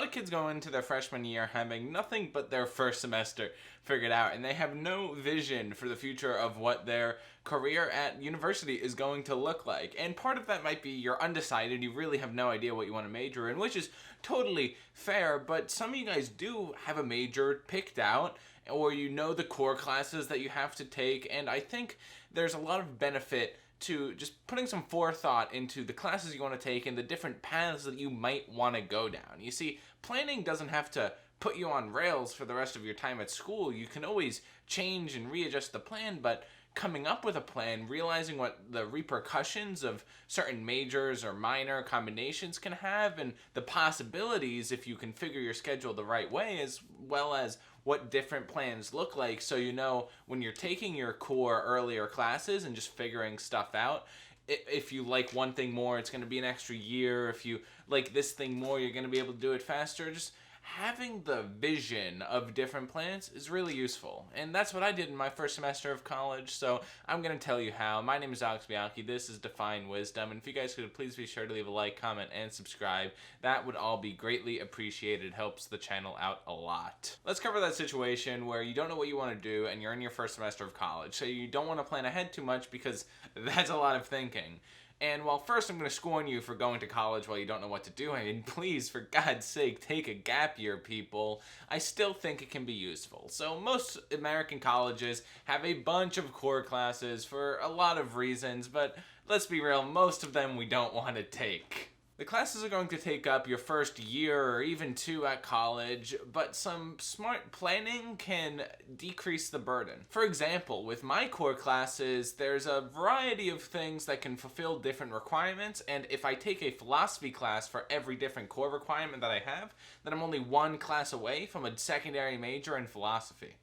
of kids go into their freshman year having nothing but their first semester figured out, and they have no vision for the future of what their career at university is going to look like. And part of that might be you're undecided, you really have no idea what you want to major in, which is totally fair, but some of you guys do have a major picked out, or you know the core classes that you have to take, and I think there's a lot of benefit to just putting some forethought into the classes you want to take and the different paths that you might want to go down. You see, planning doesn't have to put you on rails for the rest of your time at school. You can always change and readjust the plan, but coming up with a plan, realizing what the repercussions of certain majors or minor combinations can have, and the possibilities if you configure your schedule the right way, as well as what different plans look like, so you know when you're taking your core earlier classes and just figuring stuff out, if you like one thing more, it's going to be an extra year. If you like this thing more, you're going to be able to do it faster. Just having the vision of different plans is really useful. And that's what I did in my first semester of college, so I'm going to tell you how. My name is Bianchi. This is Define Wisdom. And if you guys could please be sure to leave a like, comment, and subscribe. That would all be greatly appreciated. It helps the channel out a lot. Let's cover that situation where you don't know what you want to do and you're in your first semester of college. So you don't want to plan ahead too much because that's a lot of thinking. And while first I'm going to scorn you for going to college while you don't know what to do, I mean, please, for God's sake, take a gap year, people, I still think it can be useful. So most American colleges have a bunch of core classes for a lot of reasons, but let's be real, most of them we don't want to take. The classes are going to take up your first year or even two at college, but some smart planning can decrease the burden. For example, with my core classes, there's a variety of things that can fulfill different requirements, and if I take a philosophy class for every different core requirement that I have, then I'm only one class away from a secondary major in philosophy.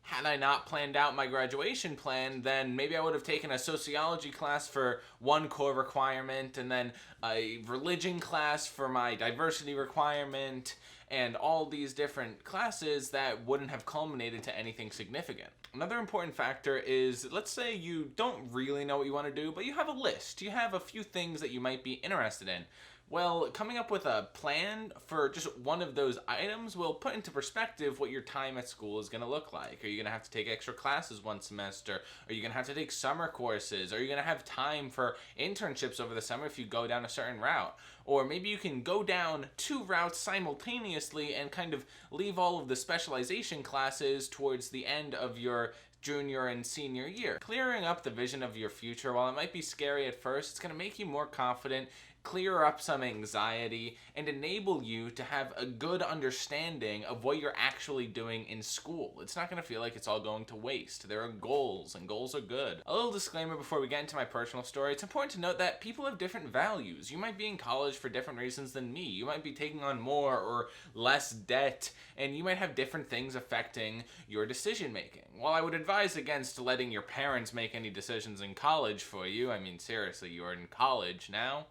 Had I not planned out my graduation plan, then maybe I would have taken a sociology class for one core requirement, and then a religion class for my diversity requirement, and all these different classes that wouldn't have culminated to anything significant. Another important factor is, let's say you don't really know what you want to do, but you have a list. You have a few things that you might be interested in. Well, coming up with a plan for just one of those items will put into perspective what your time at school is going to look like. Are you going to have to take extra classes one semester? Are you going to have to take summer courses? Are you going to have time for internships over the summer if you go down a certain route? Or maybe you can go down two routes simultaneously and kind of leave all of the specialization classes towards the end of your junior and senior year. Clearing up the vision of your future, while it might be scary at first, it's going to make you more confident, clear up some anxiety, and enable you to have a good understanding of what you're actually doing in school. It's not going to feel like it's all going to waste. There are goals, and goals are good. A little disclaimer before we get into my personal story. It's important to note that people have different values. You might be in college for different reasons than me. You might be taking on more or less debt, and you might have different things affecting your decision making. While I would advise against letting your parents make any decisions in college for you, I mean, seriously, you're in college now,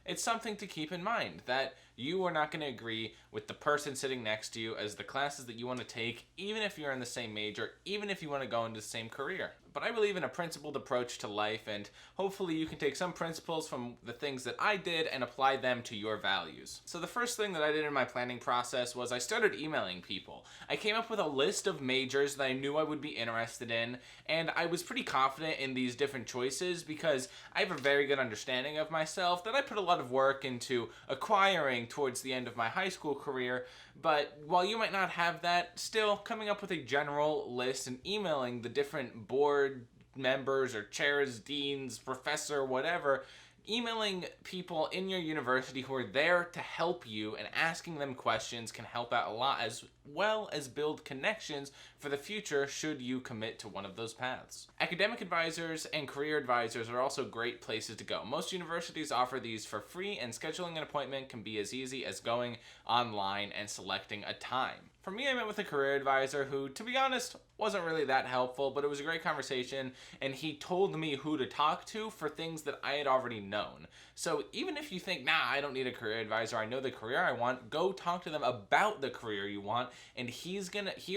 it's something to keep in mind that you are not going to agree with the person sitting next to you as the classes that you want to take, even if you're in the same major, even if you want to go into the same career. But I believe in a principled approach to life, and hopefully you can take some principles from the things that I did and apply them to your values. So the first thing that I did in my planning process was I started emailing people. I came up with a list of majors that I knew I would be interested in, and I was pretty confident in these different choices because I have a very good understanding of myself that I put a lot of work into acquiring towards the end of my high school career. But while you might not have that, still coming up with a general list and emailing the different board members or chairs, deans, professor, whatever, emailing people in your university who are there to help you and asking them questions can help out a lot, as well as build connections for the future should you commit to one of those paths. Academic advisors and career advisors are also great places to go. Most universities offer these for free, and scheduling an appointment can be as easy as going online and selecting a time. For me, I met with a career advisor who, to be honest, wasn't really that helpful, but it was a great conversation, and he told me who to talk to for things that I had already known. So even if you think, nah, I don't need a career advisor, I know the career I want, go talk to them about the career you want, and he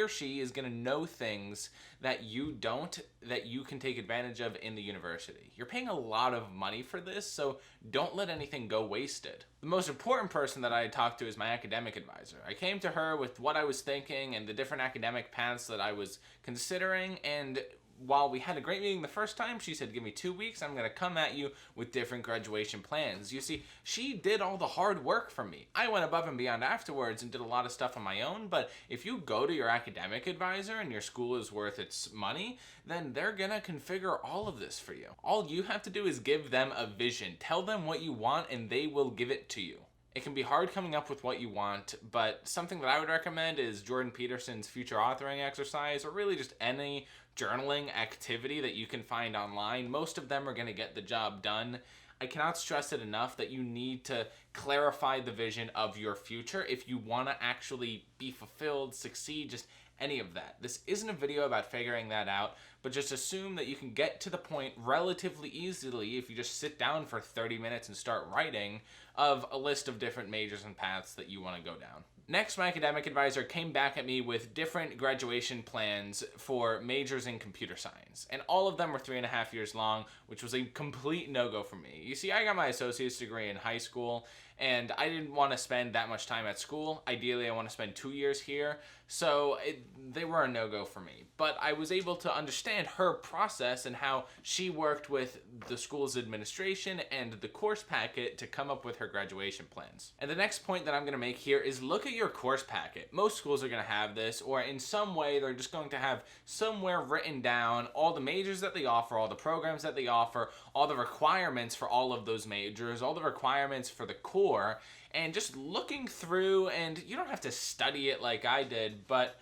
or she is gonna know things that you don't, that you can take advantage of in the university. You're paying a lot of money for this, so don't let anything go wasted. The most important person that I talked to is my academic advisor. I came to her with what I was thinking and the different academic paths that I was considering, and while we had a great meeting the first time, she said, give me 2 weeks, I'm going to come at you with different graduation plans. You see, she did all the hard work for me. I went above and beyond afterwards and did a lot of stuff on my own, but if you go to your academic advisor and your school is worth its money, then they're going to configure all of this for you. All you have to do is give them a vision. Tell them what you want and they will give it to you. It can be hard coming up with what you want, but something that I would recommend is Jordan Peterson's future authoring exercise, or really just any journaling activity that you can find online. Most of them are going to get the job done. I cannot stress it enough that you need to clarify the vision of your future if you want to actually be fulfilled, succeed, just any of that. This isn't a video about figuring that out, but just assume that you can get to the point relatively easily if you just sit down for 30 minutes and start writing of a list of different majors and paths that you want to go down. Next, my academic advisor came back at me with different graduation plans for majors in computer science, and all of them were 3.5 years long, which was a complete no-go for me. You see, I got my associate's degree in high school, and I didn't want to spend that much time at school. Ideally, I want to spend 2 years here, so they were a no-go for me. But I was able to understand her process and how she worked with the school's administration and the course packet to come up with her graduation plans. And the next point that I'm going to make here is look at your course packet. Most schools are going to have this, or in some way they're just going to have somewhere written down all the majors that they offer, all the programs that they offer, all the requirements for all of those majors, all the requirements for the core, and just looking through, and you don't have to study it like I did, but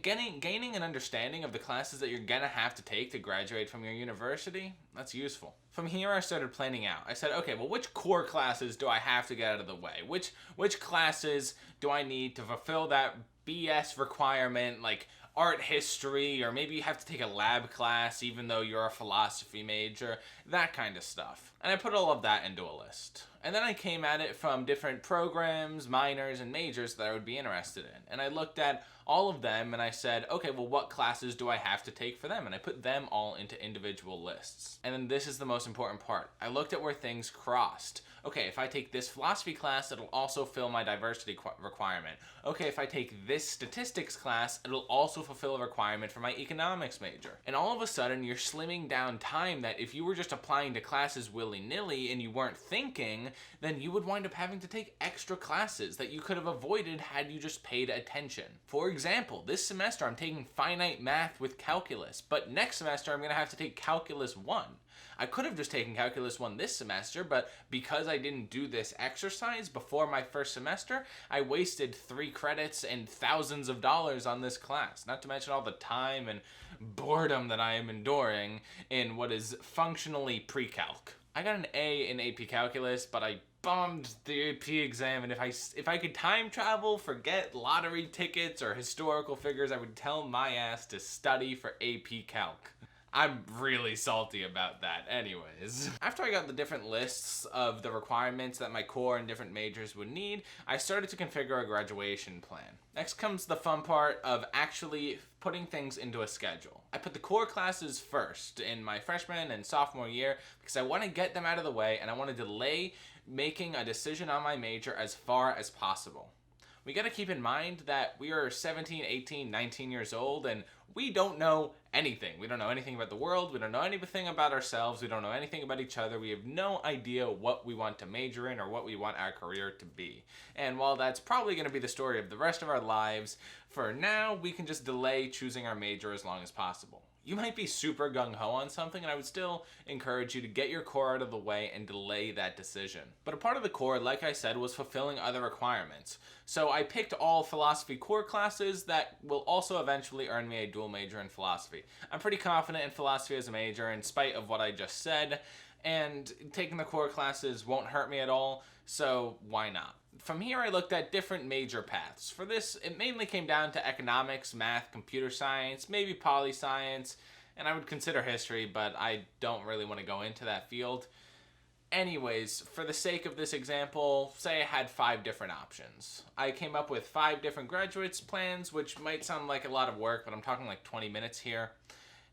gaining an understanding of the classes that you're gonna have to take to graduate from your university, that's useful. From here, I started planning out. I said, okay, well, which core classes do I have to get out of the way? Which classes do I need to fulfill that BS requirement, like art history, or maybe you have to take a lab class even though you're a philosophy major, that kind of stuff. And I put all of that into a list. And then I came at it from different programs, minors, and majors that I would be interested in. And I looked at all of them and I said, okay, well, what classes do I have to take for them? And I put them all into individual lists. And then this is the most important part. I looked at where things crossed. Okay, if I take this philosophy class, it'll also fill my diversity requirement. Okay, if I take this statistics class, it'll also fulfill a requirement for my economics major. And all of a sudden, you're slimming down time that if you were just applying to classes willy-nilly and you weren't thinking, then you would wind up having to take extra classes that you could have avoided had you just paid attention. For example, this semester I'm taking finite math with calculus, but next semester I'm going to have to take calculus 1. I could have just taken Calculus 1 this semester, but because I didn't do this exercise before my first semester, I wasted 3 credits and thousands of dollars on this class, not to mention all the time and boredom that I am enduring in what is functionally pre-calc. I got an A in AP Calculus, but I bombed the AP exam, and if I could time travel, forget lottery tickets or historical figures, I would tell my ass to study for AP Calc. I'm really salty about that anyways. After I got the different lists of the requirements that my core and different majors would need, I started to configure a graduation plan. Next comes the fun part of actually putting things into a schedule. I put the core classes first in my freshman and sophomore year because I want to get them out of the way and I want to delay making a decision on my major as far as possible. We got to keep in mind that we are 17, 18, 19 years old and we don't know anything. We don't know anything about the world. We don't know anything about ourselves. We don't know anything about each other. We have no idea what we want to major in or what we want our career to be. And while that's probably going to be the story of the rest of our lives, for now, we can just delay choosing our major as long as possible. You might be super gung-ho on something, and I would still encourage you to get your core out of the way and delay that decision. But a part of the core, like I said, was fulfilling other requirements. So I picked all philosophy core classes that will also eventually earn me a dual major in philosophy. I'm pretty confident in philosophy as a major in spite of what I just said, and taking the core classes won't hurt me at all, so why not? from here I looked at different major paths. For this, it mainly came down to economics, math, computer science, maybe poli-science, and I would consider history, but I don't really want to go into that field. Anyways, for the sake of this example, say I had 5 different options. I came up with 5 different graduates plans, which might sound like a lot of work, but I'm talking like 20 minutes here,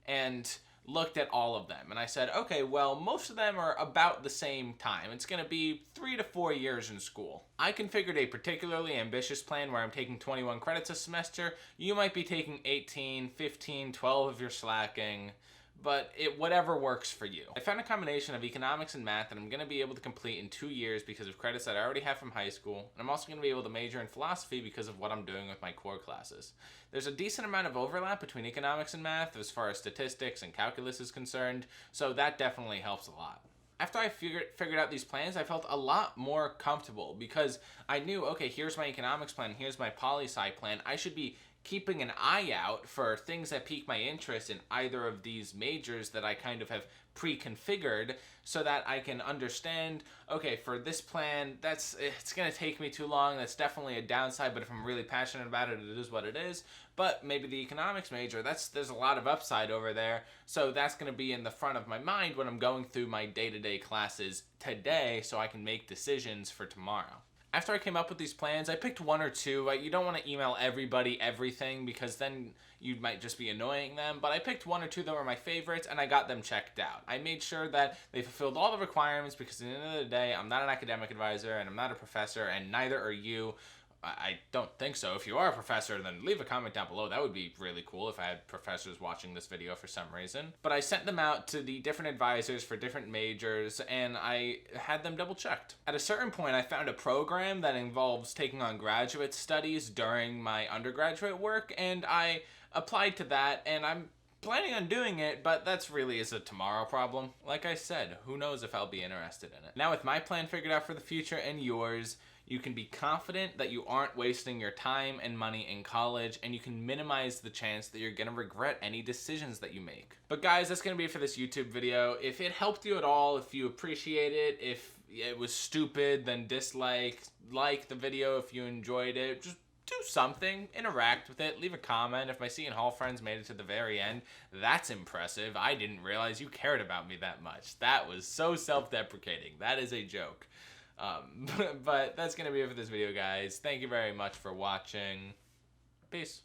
and looked at all of them. And I said, okay, well, most of them are about the same time. It's going to be 3 to 4 years in school. I configured a particularly ambitious plan where I'm taking 21 credits a semester. You might be taking 18, 15, 12 if you're slacking, but whatever works for you. I found a combination of economics and math that I'm going to be able to complete in 2 years because of credits that I already have from high school, and I'm also going to be able to major in philosophy because of what I'm doing with my core classes. There's a decent amount of overlap between economics and math as far as statistics and calculus is concerned, so that definitely helps a lot. After I figured out these plans, I felt a lot more comfortable because I knew, okay, here's my economics plan, here's my poli-sci plan. I should be keeping an eye out for things that pique my interest in either of these majors that I kind of have pre-configured so that I can understand, okay, for this plan, it's going to take me too long. That's definitely a downside, but if I'm really passionate about it, it is what it is. But maybe the economics major, there's a lot of upside over there, so that's going to be in the front of my mind when I'm going through my day-to-day classes today so I can make decisions for tomorrow. After I came up with these plans, I picked 1 or 2. You don't want to email everybody everything because then you might just be annoying them, but I picked 1 or 2 that were my favorites and I got them checked out. I made sure that they fulfilled all the requirements because at the end of the day, I'm not an academic advisor and I'm not a professor and neither are you. I don't think so. If you are a professor, then leave a comment down below. That would be really cool if I had professors watching this video for some reason. But I sent them out to the different advisors for different majors, and I had them double checked. At a certain point, I found a program that involves taking on graduate studies during my undergraduate work, and I applied to that, and I'm planning on doing it, but that's really is a tomorrow problem. Like I said, who knows if I'll be interested in it. Now with my plan figured out for the future and yours, you can be confident that you aren't wasting your time and money in college, and you can minimize the chance that you're gonna regret any decisions that you make. But guys, that's gonna be it for this YouTube video. If it helped you at all, if you appreciate it, if it was stupid, then like the video if you enjoyed it. Just do something, interact with it, leave a comment. If my Seton Hall friends made it to the very end, that's impressive. I didn't realize you cared about me that much. That was so self-deprecating. That is a joke. But that's going to be it for this video, guys. Thank you very much for watching. Peace.